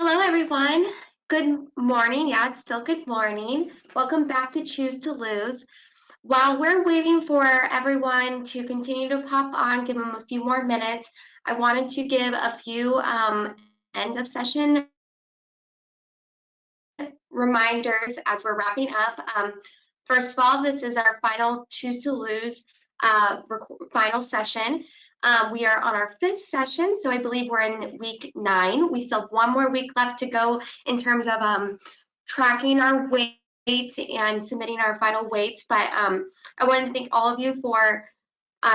Hello, everyone. Good morning. Yeah, it's still good morning. Welcome back to Choose to Lose. While we're waiting for everyone to continue to pop on, give them a few more minutes, I wanted to give a few end of session reminders as we're wrapping up. First of all, this is our final Choose to Lose final session. We are on our 5th session, so I believe we're in week 9. We still have one more week left to go in terms of tracking our weight and submitting our final weights. But I want to thank all of you for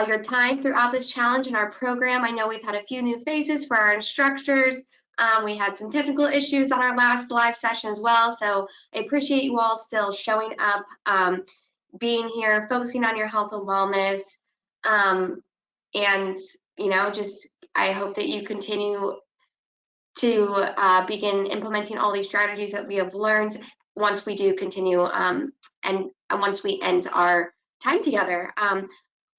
your time throughout this challenge in our program. I know we've had a few new faces for our instructors. We had some technical issues on our last live session as well, so I appreciate you all still showing up, being here, focusing on your health and wellness, and just I hope that you continue to begin implementing all these strategies that we have learned once we do continue and once we end our time together.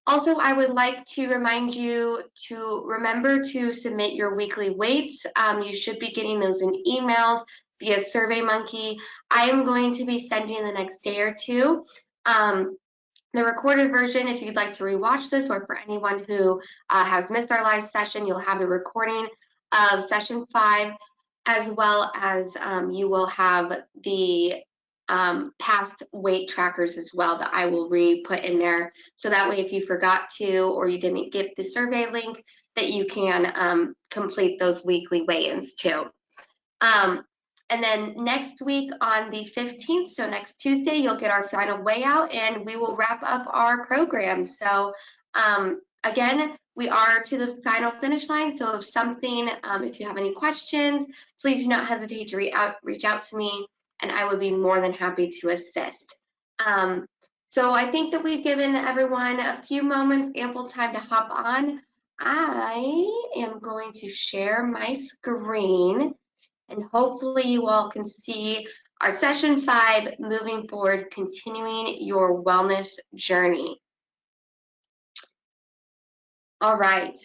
Also, I would like to remind you to remember to submit your weekly weights. You should be getting those in emails via SurveyMonkey. I am going to be sending in the next day or two. The recorded version, if you'd like to rewatch this, or for anyone who has missed our live session, you'll have a recording of session 5, as well as you will have the past weight trackers as well that I will re-put in there. So that way, if you forgot to or you didn't get the survey link, that you can complete those weekly weigh-ins too. And then next week on the 15th, so next Tuesday, you'll get our final weigh out and we will wrap up our program. So again, we are to the final finish line. So if you have any questions, please do not hesitate to reach out to me, and I would be more than happy to assist. So I think that we've given everyone a few moments, ample time to hop on. I am going to share my screen, and hopefully you all can see our session 5, moving forward, continuing your wellness journey. All right.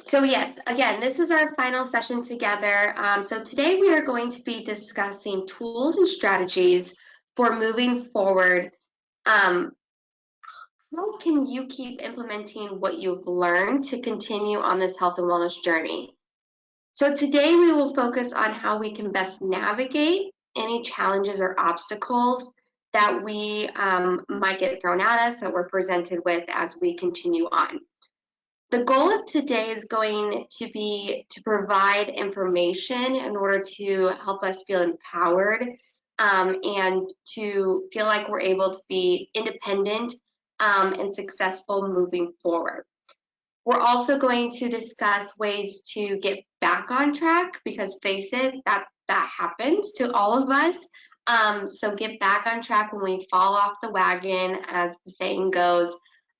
So yes, again, this is our final session together. So today we are going to be discussing tools and strategies for moving forward. How can you keep implementing what you've learned to continue on this health and wellness journey? So today we will focus on how we can best navigate any challenges or obstacles that we might get thrown at us, that we're presented with as we continue on. The goal of today is going to be to provide information in order to help us feel empowered and to feel like we're able to be independent and successful moving forward. We're also going to discuss ways to get back on track, because face it, that happens to all of us. So get back on track when we fall off the wagon, as the saying goes.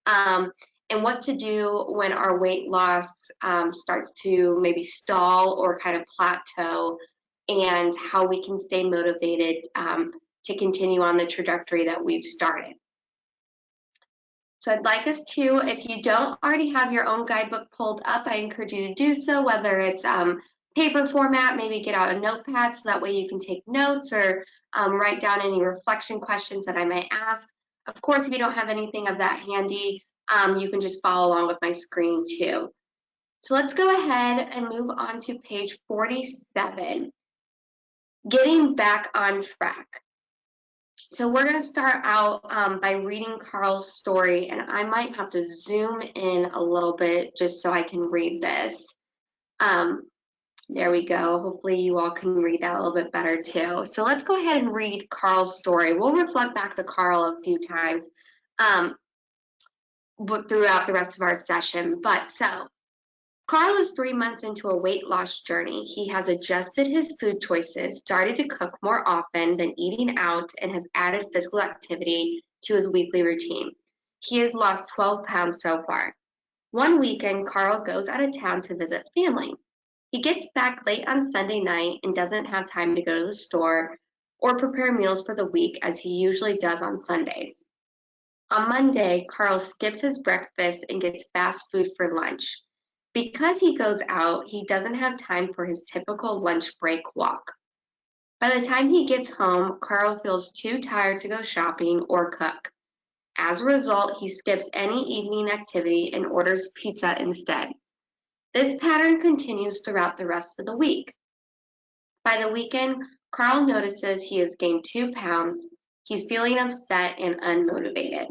And what to do when our weight loss starts to maybe stall or kind of plateau, and how we can stay motivated to continue on the trajectory that we've started. So I'd like us to, if you don't already have your own guidebook pulled up, I encourage you to do so, whether it's paper format, maybe get out a notepad so that way you can take notes or write down any reflection questions that I might ask. Of course, if you don't have anything of that handy, you can just follow along with my screen too. So let's go ahead and move on to page 47, getting back on track. So we're going to start out by reading Carl's story, and I might have to zoom in a little bit just so I can read this. There we go. Hopefully you all can read that a little bit better too. So let's go ahead and read Carl's story. We'll reflect back to Carl a few times throughout the rest of our session. But so Carl is 3 months into a weight loss journey. He has adjusted his food choices, started to cook more often than eating out, and has added physical activity to his weekly routine. He has lost 12 pounds so far. One weekend, Carl goes out of town to visit family. He gets back late on Sunday night and doesn't have time to go to the store or prepare meals for the week as he usually does on Sundays. On Monday, Carl skips his breakfast and gets fast food for lunch. Because he goes out, he doesn't have time for his typical lunch break walk. By the time he gets home, Carl feels too tired to go shopping or cook. As a result, he skips any evening activity and orders pizza instead. This pattern continues throughout the rest of the week. By the weekend, Carl notices he has gained 2 pounds. He's feeling upset and unmotivated.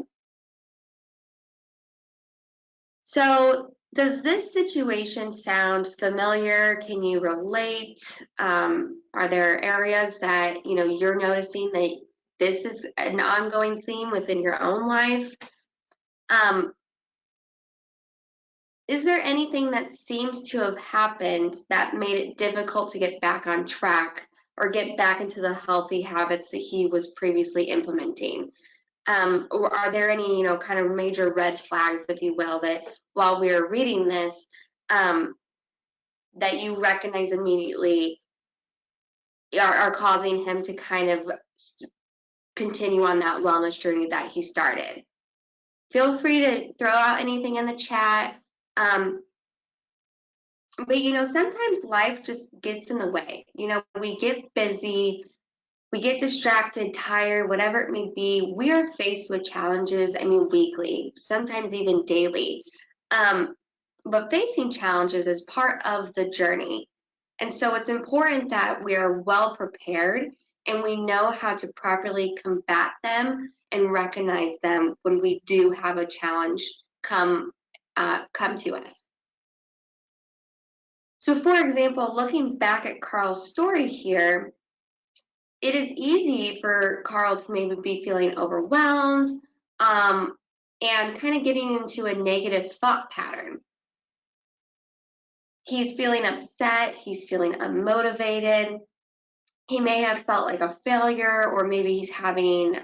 So, does this situation sound familiar? Can you relate? Are there areas that you're noticing that this is an ongoing theme within your own life? Um, is there anything that seems to have happened that made it difficult to get back on track or get back into the healthy habits that he was previously implementing? Or are there any, kind of major red flags, if you will, that while we were reading this, um, that you recognize immediately are causing him to kind of continue on that wellness journey that he started? Feel free to throw out anything in the chat. But sometimes life just gets in the way. We get busy, we get distracted, tired, whatever it may be. We are faced with challenges, weekly, sometimes even daily. But facing challenges is part of the journey. And so it's important that we are well prepared and we know how to properly combat them and recognize them when we do have a challenge come to us. So, for example, looking back at Carl's story here, it is easy for Carl to maybe be feeling overwhelmed and kind of getting into a negative thought pattern. He's feeling upset, he's feeling unmotivated. He may have felt like a failure, or maybe he's having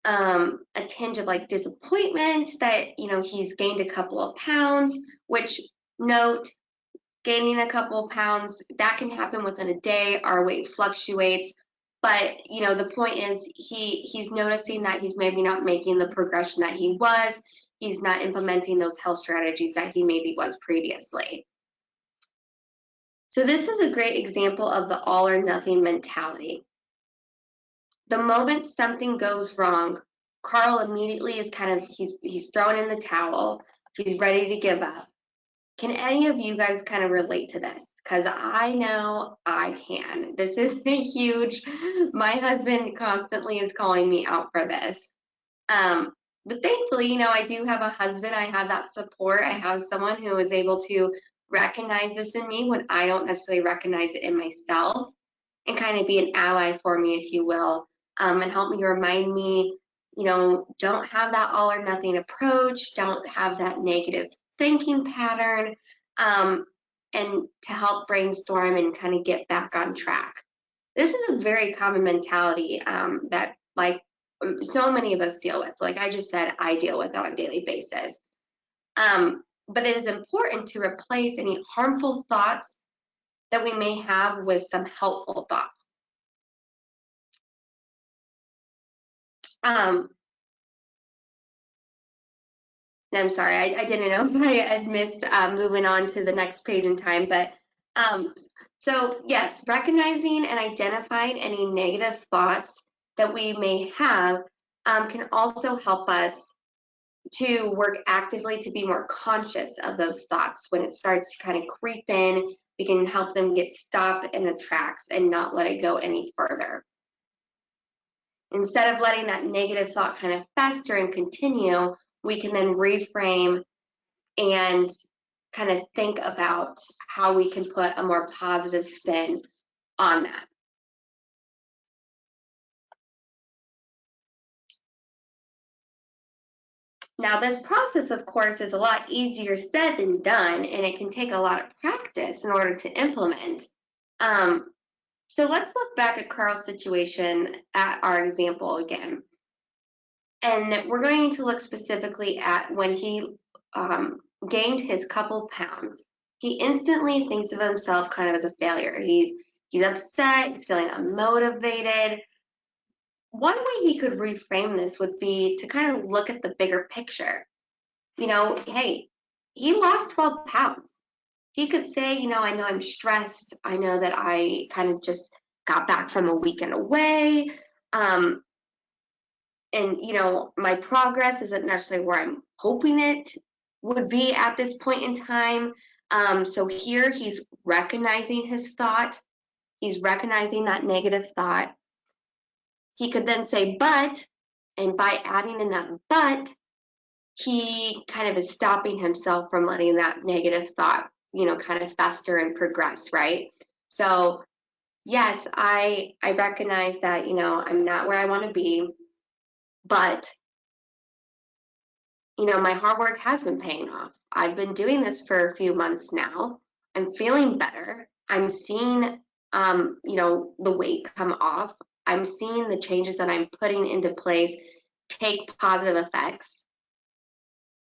a tinge of like disappointment that he's gained a couple of pounds, which note, gaining a couple of pounds, that can happen within a day. Our weight fluctuates. But the point is he's noticing that he's maybe not making the progression that he was. He's not implementing those health strategies that he maybe was previously. So this is a great example of the all or nothing mentality. The moment something goes wrong, Carl immediately is he's thrown in the towel. He's ready to give up. Can any of you guys kind of relate to this? Because I know I can. This is huge. My husband constantly is calling me out for this. But thankfully, I do have a husband. I have that support. I have someone who is able to recognize this in me when I don't necessarily recognize it in myself, and kind of be an ally for me, if you will, and help me remind me, don't have that all or nothing approach. Don't have that negative thinking pattern, and to help brainstorm and kind of get back on track. This is a very common mentality that so many of us deal with. Like I just said, I deal with it on a daily basis. But it is important to replace any harmful thoughts that we may have with some helpful thoughts. I'm sorry, I didn't know if I had missed moving on to the next page in time, but so yes, recognizing and identifying any negative thoughts that we may have can also help us to work actively to be more conscious of those thoughts. When it starts to kind of creep in, we can help them get stopped in the tracks and not let it go any further. Instead of letting that negative thought kind of fester and continue, we can then reframe and kind of think about how we can put a more positive spin on that. Now, this process, of course, is a lot easier said than done, and it can take a lot of practice in order to implement. So let's look back at Carl's situation at our example again. And we're going to look specifically at when he gained his couple pounds. He instantly thinks of himself kind of as a failure. He's upset, he's feeling unmotivated. One way he could reframe this would be to kind of look at the bigger picture. Hey, he lost 12 pounds. He could say, I know I'm stressed. I know that I kind of just got back from a weekend away. Um, and, my progress isn't necessarily where I'm hoping it would be at this point in time. So here he's recognizing his thought. He's recognizing that negative thought. He could then say, but, and by adding in that but, he kind of is stopping himself from letting that negative thought, kind of fester and progress, right? So, yes, I recognize that, I'm not where I want to be, but my hard work has been paying off. I've been doing this for a few months now. I'm feeling better. I'm seeing, the weight come off. I'm seeing the changes that I'm putting into place take positive effects.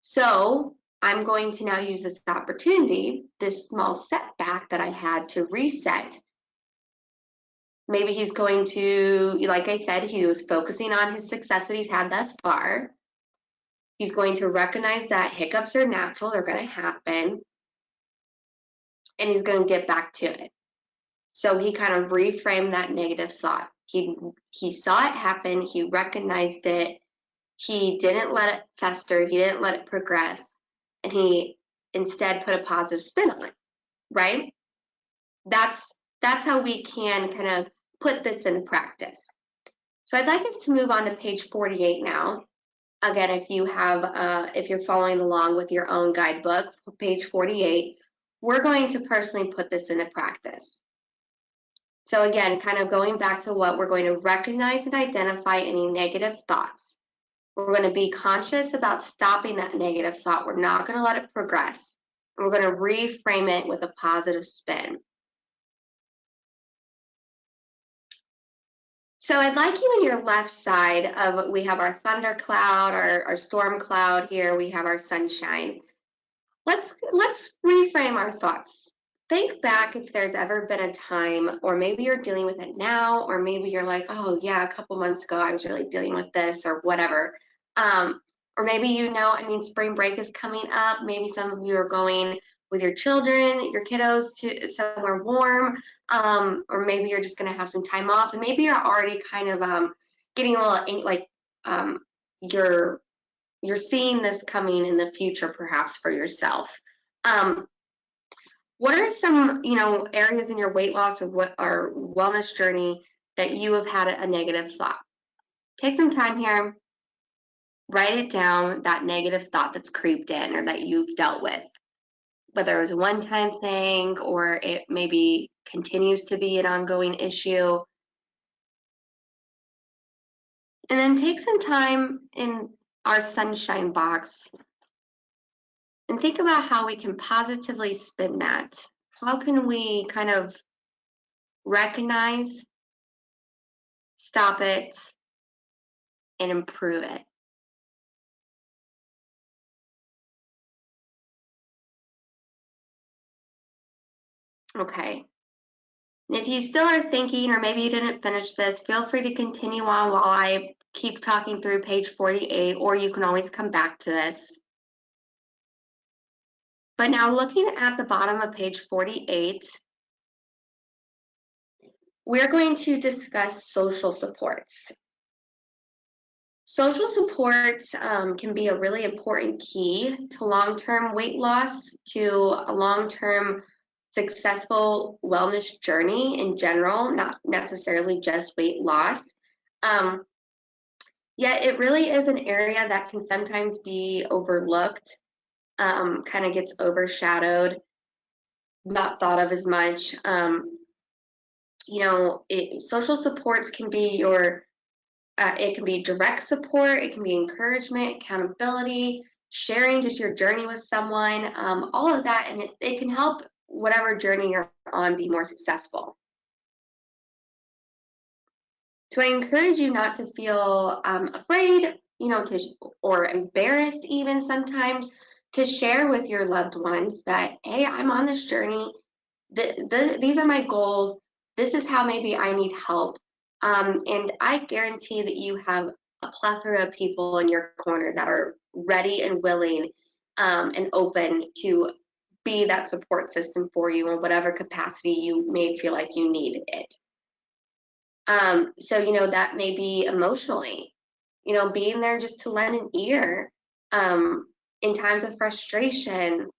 So I'm going to now use this opportunity, this small setback that I had to reset. Maybe he's going to, like I said, he was focusing on his success that he's had thus far. He's going to recognize that hiccups are natural, they're going to happen, and he's going to get back to it. So he kind of reframed that negative thought. He saw it happen, he recognized it, he didn't let it fester, he didn't let it progress, and he instead put a positive spin on it, right? That's how we can kind of put this in practice. So I'd like us to move on to page 48 now. Again, if you're following along with your own guidebook, page 48, we're going to personally put this into practice. So again, kind of going back to what we're going to recognize and identify any negative thoughts. We're going to be conscious about stopping that negative thought. We're not going to let it progress. And we're going to reframe it with a positive spin. So I'd like you on your left side of, we have our thunder cloud, our storm cloud here, we have our sunshine. Let's reframe our thoughts. Think back if there's ever been a time, or maybe you're dealing with it now, or maybe you're like, oh yeah, a couple months ago I was really dealing with this or whatever. Or maybe spring break is coming up. Maybe some of you are going with your children, your kiddos to somewhere warm, or maybe you're just going to have some time off, and maybe you're already kind of getting a little like you're seeing this coming in the future, perhaps for yourself. What are some areas in your weight loss or wellness journey that you have had a negative thought? Take some time here. Write it down, that negative thought that's creeped in or that you've dealt with, whether it was a one-time thing or it maybe continues to be an ongoing issue. And then take some time in our sunshine box and think about how we can positively spin that. How can we kind of recognize, stop it, and improve it? Okay. And if you still are thinking, or maybe you didn't finish this, feel free to continue on while I keep talking through page 48, or you can always come back to this. But now looking at the bottom of page 48, we're going to discuss social supports. Social supports can be a really important key to long-term weight loss, to a long-term successful wellness journey in general, not necessarily just weight loss. Yet it really is an area that can sometimes be overlooked, kind of gets overshadowed, not thought of as much. Social supports can be it can be direct support, it can be encouragement, accountability, sharing just your journey with someone, all of that, and it can help whatever journey you're on be more successful. So I encourage you not to feel afraid, or embarrassed even sometimes, to share with your loved ones that, hey, I'm on this journey. These are my goals. This is how maybe I need help. And I guarantee that you have a plethora of people in your corner that are ready and willing and open to be that support system for you in whatever capacity you may feel like you needed it. So, that may be emotionally, being there just to lend an ear in times of frustration.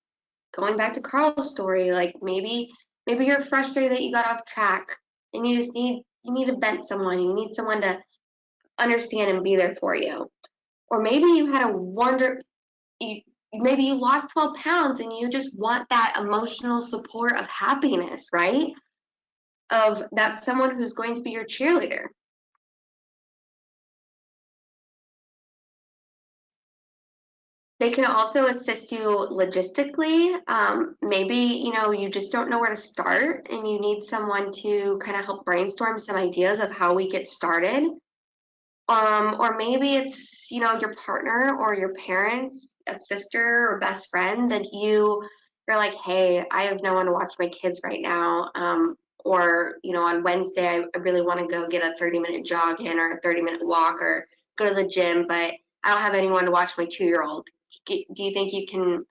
Going back to Carl's story, like maybe you're frustrated that you got off track and you need to vent someone. You need someone to understand and be there for you. Or maybe you had maybe you lost 12 pounds and you just want that emotional support of happiness, right? Of that someone who's going to be your cheerleader. They can also assist you logistically. Maybe, you just don't know where to start and you need someone to kind of help brainstorm some ideas of how we get started. Or maybe it's, your partner or your parents, a sister or best friend that you're like, hey, I have no one to watch my kids right now. Or, on Wednesday, I really want to go get a 30-minute jog in or a 30-minute walk or go to the gym, but I don't have anyone to watch my 2-year-old. Do you think you can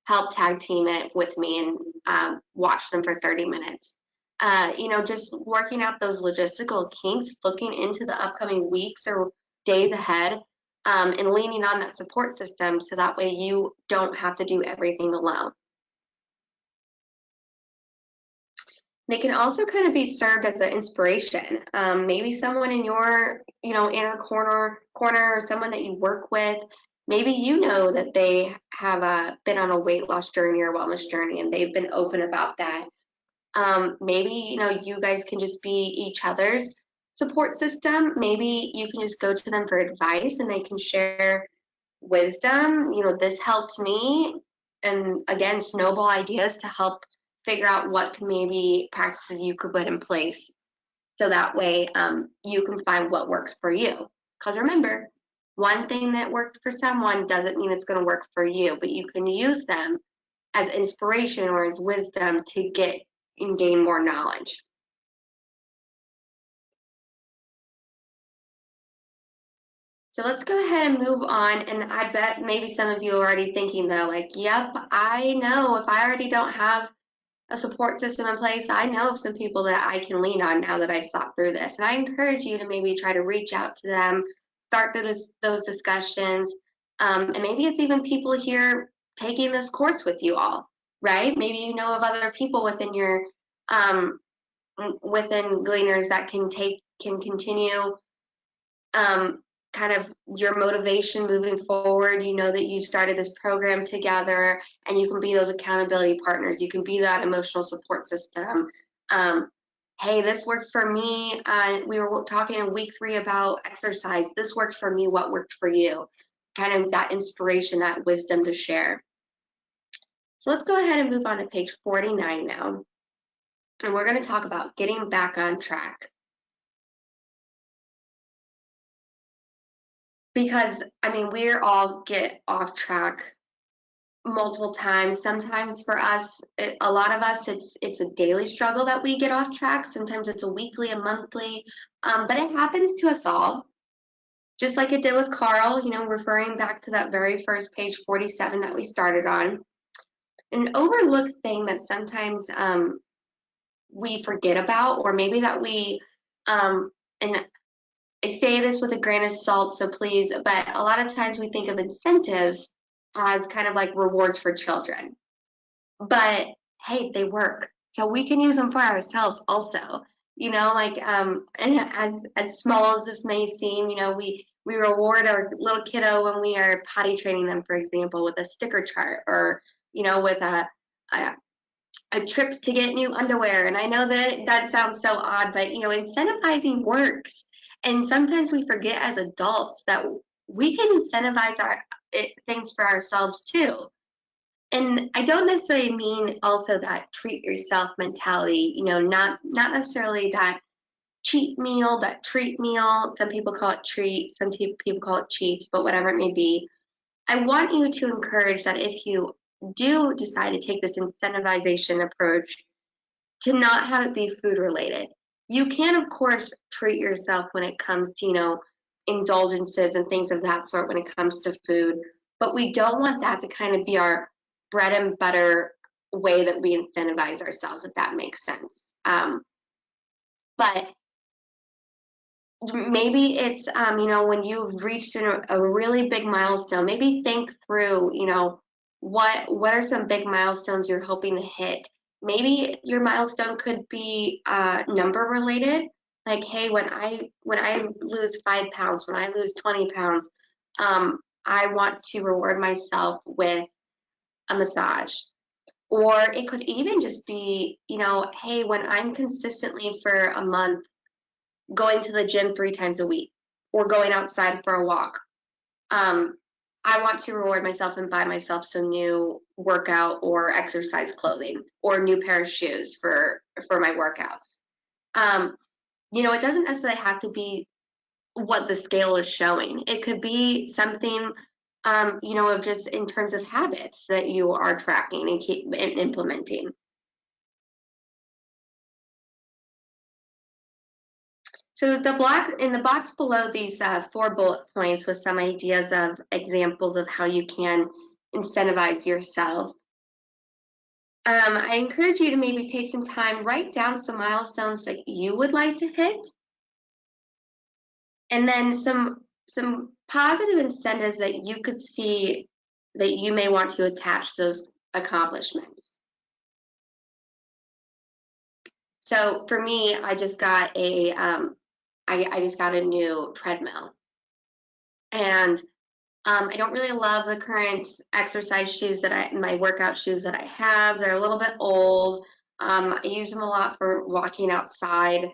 help tag team it with me and watch them for 30 minutes? Just working out those logistical kinks, looking into the upcoming weeks or days ahead, and leaning on that support system so that way you don't have to do everything alone. They can also kind of be served as an inspiration. Maybe someone in your, inner corner, or someone that you work with, maybe that they have been on a weight loss journey or wellness journey and they've been open about that. Maybe, you guys can just be each other's support system. Maybe you can just go to them for advice and they can share wisdom. This helped me. And again, snowball ideas to help figure out what maybe practices you could put in place. So that way you can find what works for you. Because remember, one thing that worked for someone doesn't mean it's going to work for you, but you can use them as inspiration or as wisdom to get and gain more knowledge. So let's go ahead and move on. And I bet maybe some of you are already thinking though, like, yep, I know if I already don't have a support system in place, I know of some people that I can lean on now that I've thought through this. And I encourage you to maybe try to reach out to them, start those discussions. And maybe it's even people here taking this course with you all, right? Maybe you know of other people within Gleaners that can continue kind of your motivation moving forward. You know that you started this program together and you can be those accountability partners. You can be that emotional support system. Hey, this worked for me. We were talking in week 3 about exercise. This worked for me. What worked for you? Kind of that inspiration, that wisdom to share. So let's go ahead and move on to page 49 now. And we're going to talk about getting back on track. Because, we all get off track multiple times. Sometimes for us, a lot of us, it's a daily struggle that we get off track. Sometimes it's a weekly, a monthly, but it happens to us all. Just like it did with Carl, referring back to that very first page 47 that we started on. An overlooked thing that sometimes we forget about, or maybe that and I say this with a grain of salt, so please, but a lot of times we think of incentives as kind of like rewards for children. But hey, they work. So we can use them for ourselves also. And as small as this may seem, we reward our little kiddo when we are potty training them, for example, with a sticker chart or, with a trip to get new underwear. And I know that sounds so odd, but incentivizing works. And sometimes we forget as adults that we can incentivize things for ourselves too. And I don't necessarily mean also that treat yourself mentality, not necessarily that cheat meal, that treat meal. Some people call it treat, some people call it cheats, but whatever it may be. I want you to encourage that if you do decide to take this incentivization approach, to not have it be food related. You can, of course, treat yourself when it comes to, indulgences and things of that sort when it comes to food. but we don't want that to kind of be our bread and butter way that we incentivize ourselves, if that makes sense. But maybe it's, when you've reached a really big milestone, maybe think through, what are some big milestones you're hoping to hit. Maybe your milestone could be number related, like, hey, when I lose 5 pounds, when I lose 20 pounds, I want to reward myself with a massage. Or it could even just be, hey, when I'm consistently for a month going to the gym 3 times a week or going outside for a walk, I want to reward myself and buy myself some new workout or exercise clothing or a new pair of shoes for my workouts. It doesn't necessarily have to be what the scale is showing. It could be something, of just in terms of habits that you are tracking and keep and implementing. So in the box below these 4 bullet points with some ideas of examples of how you can incentivize yourself. I encourage you to maybe take some time, write down some milestones that you would like to hit, and then some positive incentives that you could see that you may want to attach those accomplishments. So for me, I just got I just got a new treadmill, and I don't really love the current exercise shoes my workout shoes that I have. They're a little bit old. I use them a lot for walking outside.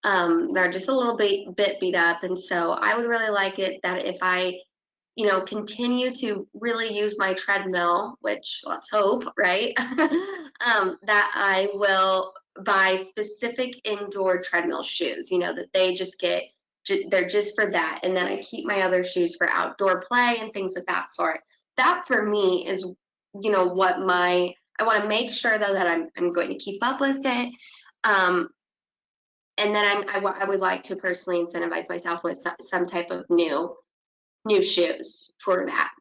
They're just a little bit beat up, and so I would really like it that if I, continue to really use my treadmill, which let's hope, right? That I will buy specific indoor treadmill shoes. That they're just for that, and then I keep my other shoes for outdoor play and things of that sort. That for me is, what I want to make sure though that I'm going to keep up with it. And then I would like to personally incentivize myself with some type of new shoes for that.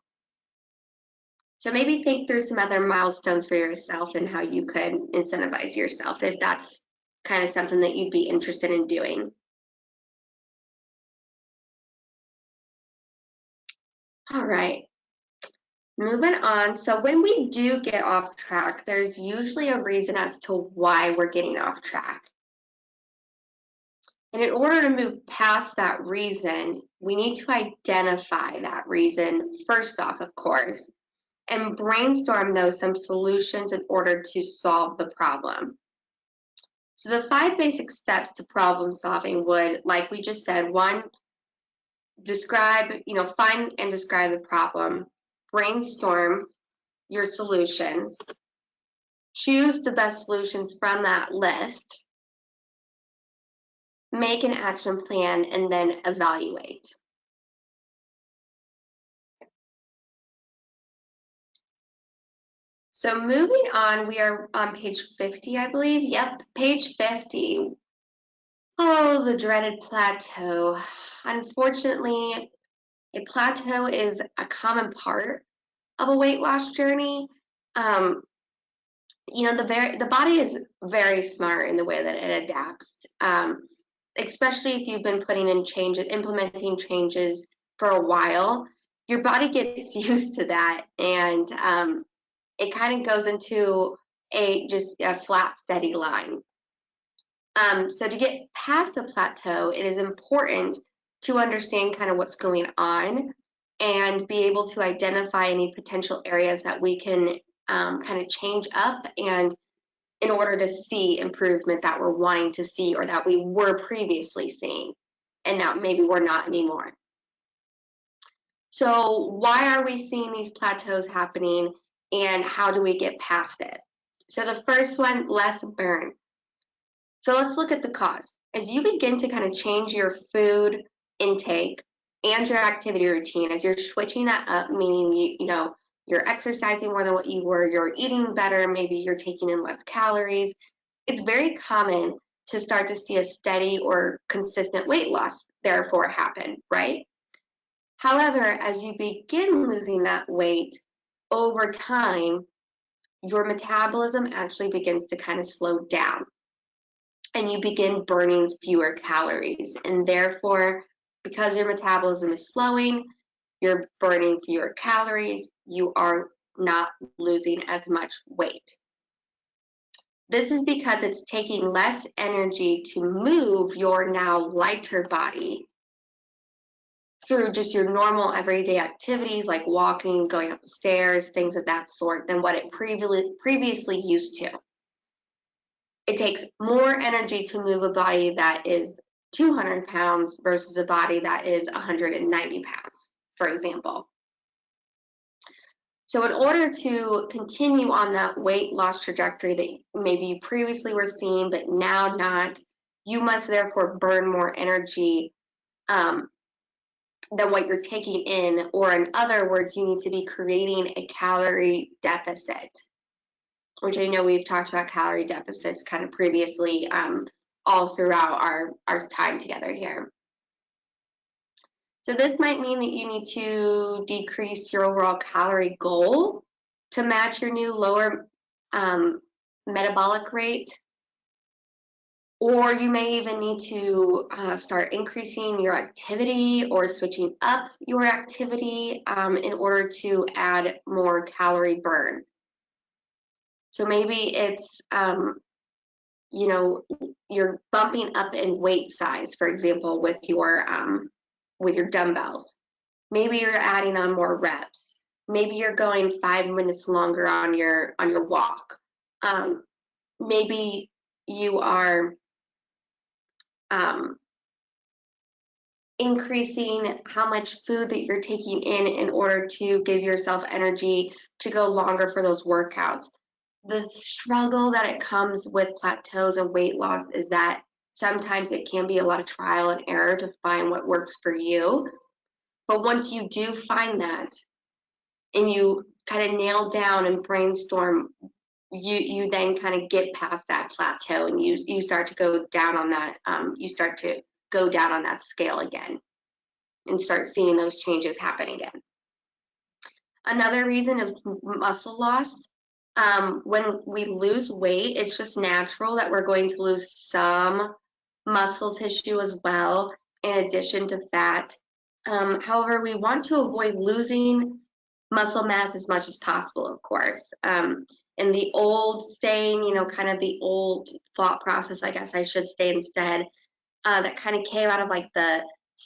So maybe think through some other milestones for yourself and how you could incentivize yourself if that's kind of something that you'd be interested in doing. All right, moving on. So when we do get off track, there's usually a reason as to why we're getting off track. And in order to move past that reason, we need to identify that reason first off, of course, and brainstorm some solutions in order to solve the problem. So the 5 basic steps to problem solving would, like we just said, 1, find and describe the problem, brainstorm your solutions, choose the best solutions from that list, make an action plan, and then evaluate. So moving on, we are on page 50, I believe. Yep, page 50. Oh, the dreaded plateau. Unfortunately, a plateau is a common part of a weight loss journey. The body is very smart in the way that it adapts, especially if you've been implementing changes for a while. Your body gets used to that, and it kind of goes into just a flat, steady line. So to get past the plateau, it is important to understand kind of what's going on and be able to identify any potential areas that we can kind of change up and in order to see improvement that we're wanting to see or that we were previously seeing and that maybe we're not anymore. So why are we seeing these plateaus happening and how do we get past it? So the first one, less burn. So let's look at the cause. As you begin to kind of change your food intake and your activity routine, as you're switching that up, meaning you're exercising more than what you were, you're eating better, maybe you're taking in less calories, it's very common to start to see a steady or consistent weight loss therefore happen, right? However, as you begin losing that weight over time, your metabolism actually begins to kind of slow down and you begin burning fewer calories. And therefore, because your metabolism is slowing, you're burning fewer calories, you are not losing as much weight. This is because it's taking less energy to move your now lighter body through just your normal everyday activities like walking, going up the stairs, things of that sort, than what it previously used to. It takes more energy to move a body that is 200 pounds versus a body that is 190 pounds, for example. So in order to continue on that weight loss trajectory that maybe you previously were seeing, but now not, you must therefore burn more energy than what you're taking in, or in other words, you need to be creating a calorie deficit, which I know we've talked about calorie deficits kind of previously all throughout our time together here. So this might mean that you need to decrease your overall calorie goal to match your new lower metabolic rate. Or you may even need to start increasing your activity or switching up your activity in order to add more calorie burn. So maybe it's, you know, you're bumping up in weight size, for example, with your dumbbells. Maybe you're adding on more reps. Maybe you're going 5 minutes longer on your walk. Maybe you are increasing how much food that you're taking in order to give yourself energy to go longer for those workouts. The struggle that it comes with plateaus and weight loss is that sometimes it can be a lot of trial and error to find what works for you. But once you do find that and you kind of nail down and brainstorm, you then kind of get past that plateau and you start to go down on that, you start to go down on that scale again and start seeing those changes happen again. Another reason of muscle loss, when we lose weight, it's just natural that we're going to lose some muscle tissue as well, in addition to fat. However, we want to avoid losing muscle mass as much as possible, of course. And the old saying, kind of the old thought process, I guess I should say instead, that kind of came out of like the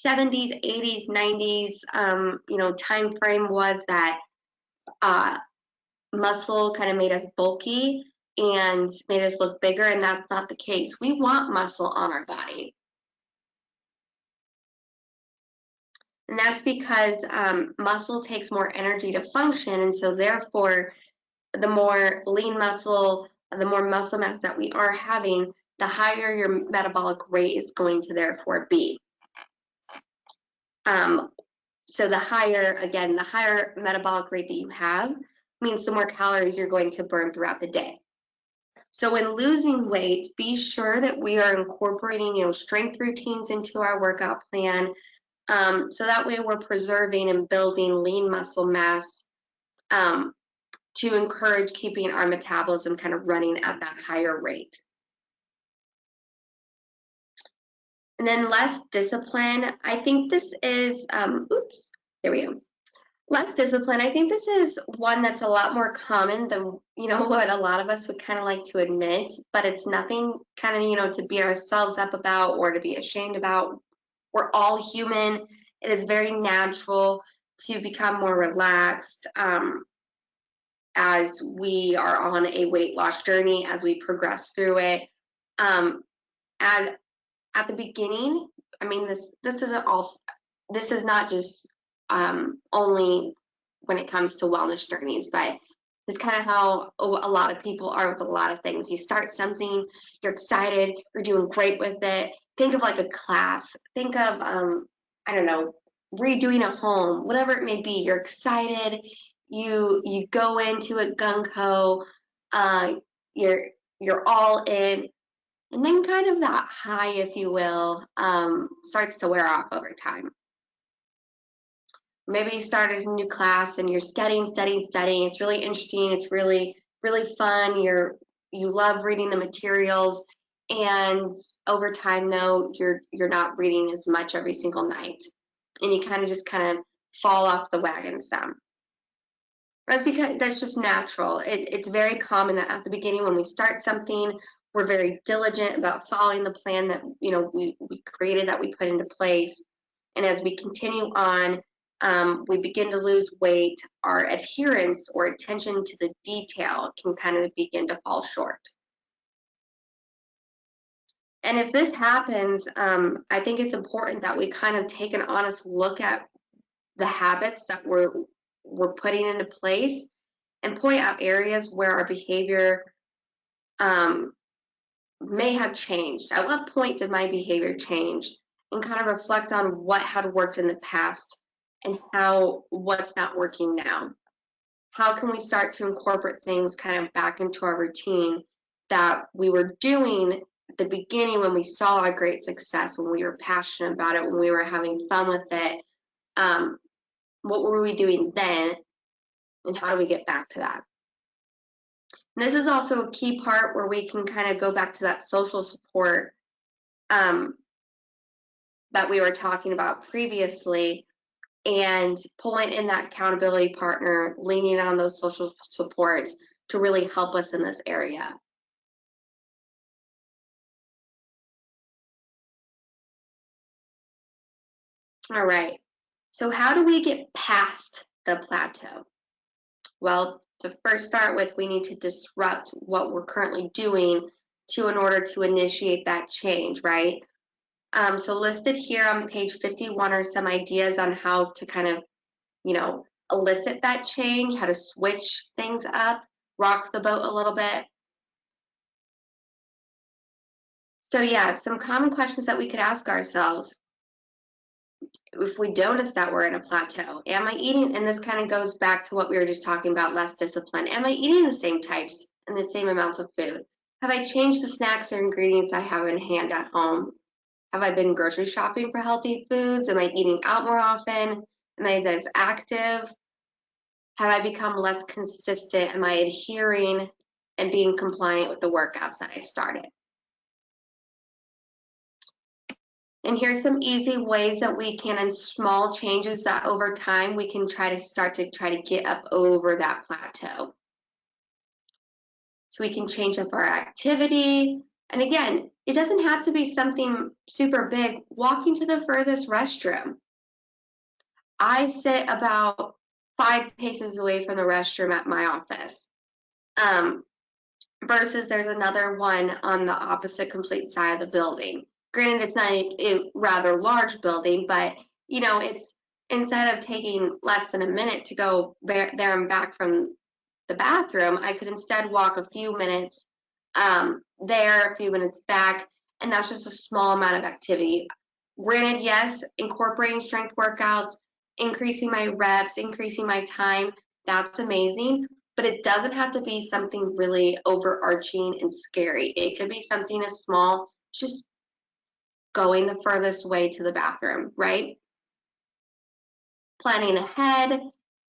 70s, 80s, 90s, time frame was that muscle kind of made us bulky and made us look bigger, and that's not the case. We want muscle on our body. And that's because muscle takes more energy to function, and so therefore, the more lean muscle, the more muscle mass that we are having, the higher your metabolic rate is going to therefore be. So the higher metabolic rate that you have means the more calories you're going to burn throughout the day. So when losing weight, be sure that we are incorporating, strength routines into our workout plan. So that way we're preserving and building lean muscle mass to encourage keeping our metabolism kind of running at that higher rate. And then less discipline. I think this is, there we go. Less discipline. I think this is one that's a lot more common than, what a lot of us would kind of like to admit, but it's nothing kind of, to beat ourselves up about or to be ashamed about. We're all human. It is very natural to become more relaxed as we are on a weight loss journey, as we progress through it. As at the beginning, I mean, this is not just only when it comes to wellness journeys, but it's kind of how a lot of people are with a lot of things. You start something, you're excited, you're doing great with it. Think of like a class. Think of, I don't know, redoing a home, whatever it may be. You're excited. You go into it gung-ho. You're all in. And then kind of that high, if you will, starts to wear off over time. maybe you started a new class and you're studying. It's really interesting. It's really, really fun. You love reading the materials. And over time, though, you're not reading as much every single night. And you kind of fall off the wagon some. That's because that's just natural. It's very common that at the beginning when we start something, we're very diligent about following the plan that we created, that we put into place. And as we continue on, we begin to lose weight. Our adherence or attention to the detail can kind of begin to fall short. And if this happens, I think it's important that we kind of take an honest look at the habits that we're putting into place and point out areas where our behavior may have changed. At what point did my behavior change? And kind of reflect on what had worked in the past and what's not working now. How can we start to incorporate things kind of back into our routine that we were doing at the beginning when we saw a great success, when we were passionate about it, when we were having fun with it? What were we doing then, and how do we get back to that? And this is also a key part where we can kind of go back to that social support that we were talking about previously, and pulling in that accountability partner, leaning on those social supports to really help us in this area. All right, so how do we get past the plateau? Well, to first start with, we need to disrupt what we're currently doing in order to initiate that change, right? So listed here on page 51 are some ideas on how to kind of, elicit that change, how to switch things up, rock the boat a little bit. So yeah, some common questions that we could ask ourselves if we notice that we're in a plateau. Am I eating, and this kind of goes back to what we were just talking about, less discipline. Am I eating the same types and the same amounts of food? Have I changed the snacks or ingredients I have in hand at home? Have I been grocery shopping for healthy foods? Am I eating out more often? Am I as active? Have I become less consistent? Am I adhering and being compliant with the workouts that I started? And here's some easy ways that we can, in small changes that over time, we can try to get up over that plateau. So we can change up our activity. And again, it doesn't have to be something super big. Walking to the furthest restroom. I sit about 5 paces away from the restroom at my office. Versus there's another one on the opposite complete side of the building. Granted, it's not a rather large building, but it's, instead of taking less than a minute to go there and back from the bathroom, I could instead walk a few minutes there, a few minutes back, and that's just a small amount of activity. Granted, yes, incorporating strength workouts, increasing my reps, increasing my time, that's amazing, but it doesn't have to be something really overarching and scary. It could be something as small, just going the furthest way to the bathroom, right? Planning ahead,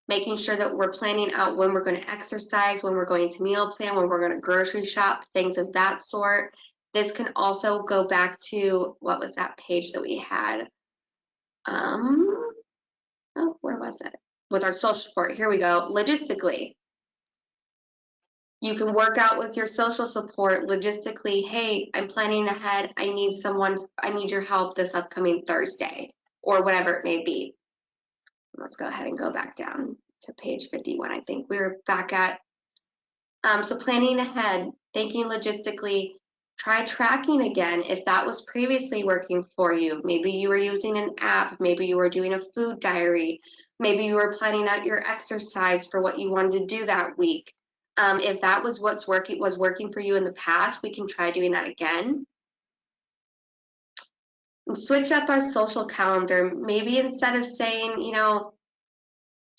making sure that we're planning out when we're going to exercise, when we're going to meal plan, when we're going to grocery shop, things of that sort. This can also go back to, what was that page that we had? Where was it? With our social support, here we go. Logistically, you can work out with your social support logistically. Hey, I'm planning ahead. I need your help this upcoming Thursday, or whatever it may be. Let's go ahead and go back down to page 51. I think we were back at, so planning ahead, thinking logistically, try tracking again if that was previously working for you. Maybe you were using an app, maybe you were doing a food diary, maybe you were planning out your exercise for what you wanted to do that week. If that was was working for you in the past, we can try doing that again. And switch up our social calendar. Maybe instead of saying,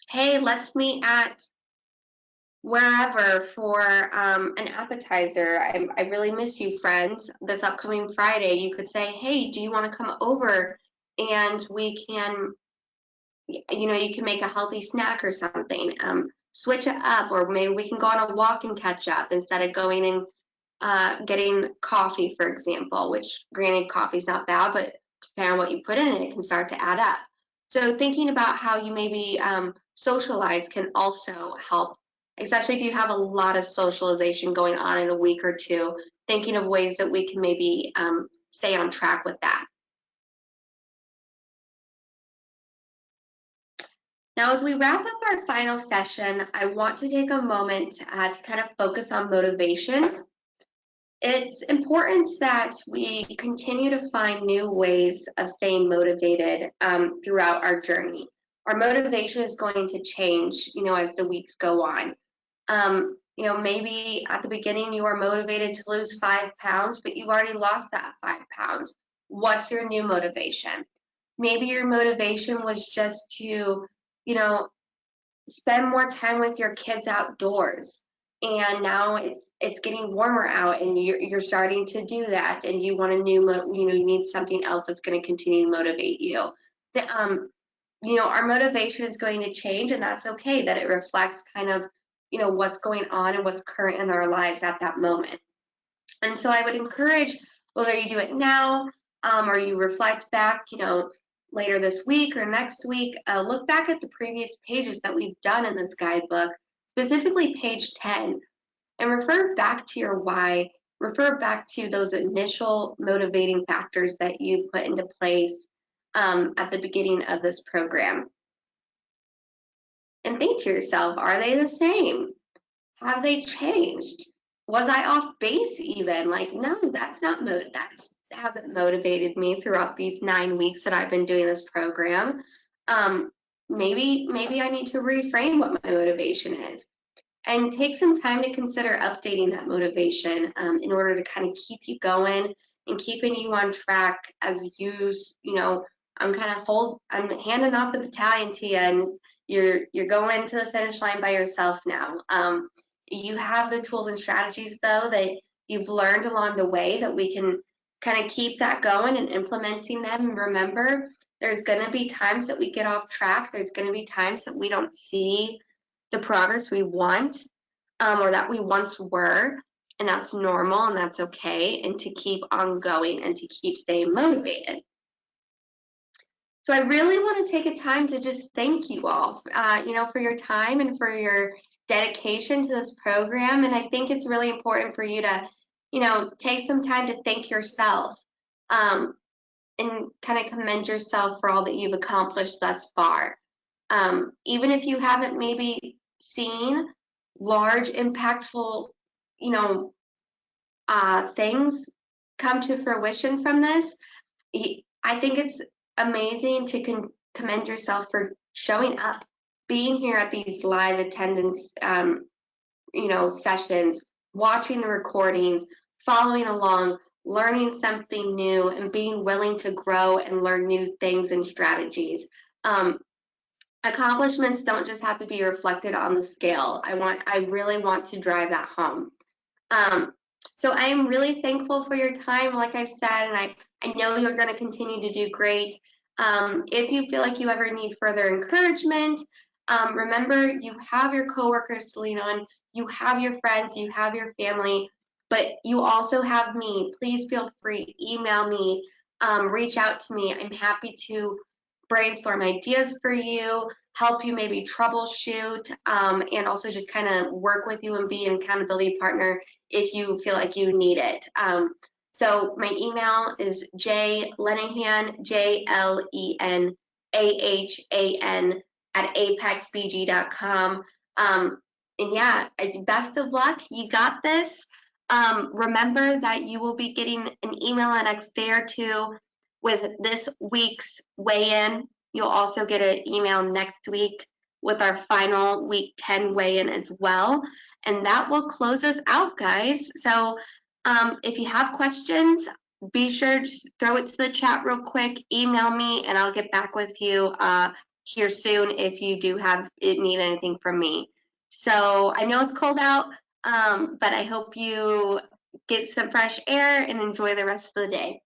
hey, let's meet at wherever for an appetizer. I really miss you, friends. This upcoming Friday, you could say, hey, do you want to come over and we can, you can make a healthy snack or something. Switch it up, or maybe we can go on a walk and catch up instead of going and getting coffee, for example, which granted, coffee's not bad, but depending on what you put in it, it can start to add up. So thinking about how you maybe socialize can also help, especially if you have a lot of socialization going on in a week or two, thinking of ways that we can maybe stay on track with that. Now, as we wrap up our final session, I want to take a moment to kind of focus on motivation. It's important that we continue to find new ways of staying motivated throughout our journey. Our motivation is going to change, as the weeks go on. Maybe at the beginning you are motivated to lose 5 pounds, but you've already lost that 5 pounds. What's your new motivation? Maybe your motivation was just to, spend more time with your kids outdoors, and now it's getting warmer out and you're starting to do that, and you want a new you need something else that's going to continue to motivate you. Our motivation is going to change, and that's okay, that it reflects kind of what's going on and what's current in our lives at that moment. And so I would encourage, whether you do it now or you reflect back, later this week or next week, look back at the previous pages that we've done in this guidebook, specifically page 10, and refer back to your why, refer back to those initial motivating factors that you put into place at the beginning of this program. And think to yourself, are they the same? Have they changed? Was I off base even? Like, no, that hasn't motivated me throughout these 9 weeks that I've been doing this program. Maybe I need to reframe what my motivation is, and take some time to consider updating that motivation in order to kind of keep you going and keeping you on track as I'm handing off the battalion to you, and you're going to the finish line by yourself now. You have the tools and strategies, though, that you've learned along the way, that we can kind of keep that going and implementing them. And remember, there's going to be times that we get off track. There's going to be times that we don't see the progress we want or that we once were, and that's normal and that's okay, and to keep on going and to keep staying motivated. So I really want to take a time to just thank you all, for your time and for your dedication to this program. And I think it's really important for you to, take some time to thank yourself and kind of commend yourself for all that you've accomplished thus far. Even if you haven't maybe seen large, impactful, things come to fruition from this, I think it's amazing to commend yourself for showing up, being here at these live attendance, sessions, watching the recordings, following along, learning something new, and being willing to grow and learn new things and strategies. Accomplishments don't just have to be reflected on the scale. I really want to drive that home. So I am really thankful for your time, like I've said, and I know you're going to continue to do great. If you feel like you ever need further encouragement, remember, you have your coworkers to lean on, you have your friends, you have your family, but you also have me. Please feel free, email me, reach out to me. I'm happy to brainstorm ideas for you, help you maybe troubleshoot, and also just kind of work with you and be an accountability partner if you feel like you need it. So my email is jlenahan, JLENAHAN @apexbg.com. And yeah, best of luck. You got this. Remember that you will be getting an email the next day or two with this week's weigh-in. You'll also get an email next week with our final week 10 weigh-in as well. And that will close us out, guys. So if you have questions, be sure to throw it to the chat real quick, email me, and I'll get back with you here soon if you do need anything from me. So I know it's cold out, but I hope you get some fresh air and enjoy the rest of the day.